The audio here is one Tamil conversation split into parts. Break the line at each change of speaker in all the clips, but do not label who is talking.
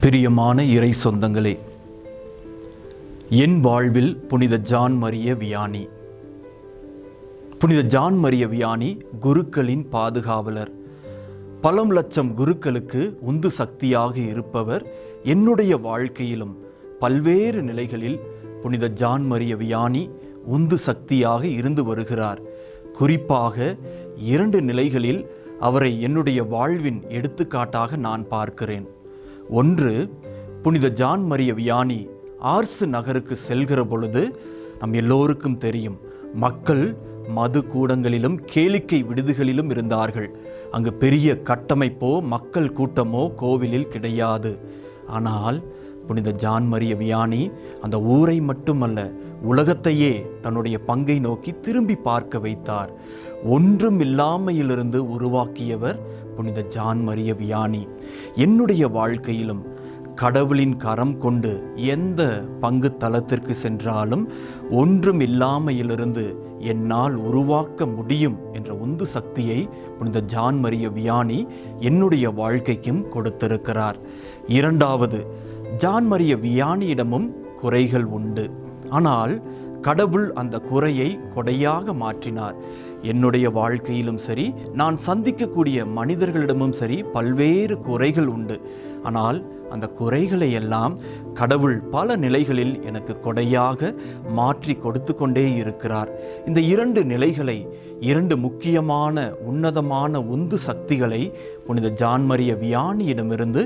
பிரியமான இறை சொந்தங்களே, என் வாழ்வில் புனித ஜான் மரிய வியானி. புனித ஜான் மரிய வியானி குருக்களின் பாதுகாவலர். பல லட்சம் குருக்களுக்கு உந்து சக்தியாக இருப்பவர். என்னுடைய வாழ்க்கையிலும் பல்வேறு நிலைகளில் புனித ஜான் மரிய வியானி உந்து சக்தியாக இருந்து வருகிறார். குறிப்பாக 2 நிலைகளில் அவரை என்னுடைய வாழ்வின் எடுத்துக்காட்டாக நான் பார்க்கிறேன். ஒன்று, புனித ஜான் மரிய வியானி ஆர்சு நகருக்கு செல்கிற பொழுது நம் எல்லோருக்கும் தெரியும், மக்கள் மது கூடங்களிலும் கேளிக்கை விடுதிகளிலும் இருந்தார்கள். அங்கு பெரிய கட்டமைப்போ மக்கள் கூட்டமோ கோவிலில் கிடையாது. ஆனால் புனித ஜான் மரிய வியானி அந்த ஊரை மட்டுமல்ல, உலகத்தையே தன்னுடைய பங்கை நோக்கி திரும்பி பார்க்க வைத்தார். ஒன்றும் இல்லாமையிலிருந்து உருவாக்கியவர் புனித ஜான் மரிய வியானி. என்னுடைய வாழ்க்கையிலும் கடவுளின் கரம் கொண்டு எந்த பங்கு தளத்திற்கு சென்றாலும் ஒன்றும் இல்லாமையிலிருந்து என்னால் உருவாக்க முடியும் என்ற உந்து சக்தியை புனித ஜான் மரிய வியானி என்னுடைய வாழ்க்கைக்கும் கொடுத்திருக்கிறார். 2வது, ஜான் மரிய வியானியிடமும் குறைகள் உண்டு. ஆனால் கடவுள் அந்த குறையை கொடையாக மாற்றினார். என்னுடைய வாழ்க்கையிலும் சரி, நான் சந்திக்கக்கூடிய மனிதர்களிடமும் சரி, பல்வேறு குறைகள் உண்டு. ஆனால் அந்த குறைகளை எல்லாம் கடவுள் பல நிலைகளில் எனக்கு கொடையாக மாற்றி கொடுத்து கொண்டே இருக்கிறார். இந்த 2 நிலைகளை, 2 முக்கியமான உன்னதமான உந்து சக்திகளை புனித ஜான் மரிய வியானியிடமிருந்து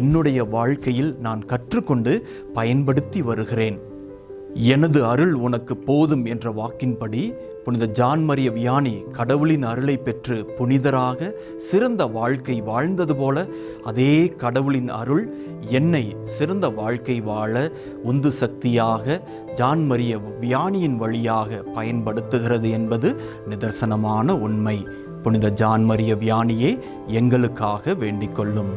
என்னுடைய வாழ்க்கையில் நான் கற்றுக்கொண்டு பயன்படுத்தி வருகிறேன். எனது அருள் உனக்கு போதும் என்ற வாக்கின்படி புனித ஜான் மரிய வியானி கடவுளின் அருளை பெற்று புனிதராக சிறந்த வாழ்க்கை வாழ்ந்தது போல, அதே கடவுளின் அருள் என்னை சிறந்த வாழ்க்கை வாழ உந்து சக்தியாக ஜான் மரிய வியானியின் வழியாக பயன்படுத்துகிறது என்பது நிதர்சனமான உண்மை. புனித ஜான் மரிய வியானியே எங்களுக்காக வேண்டிக் கொள்ளும்.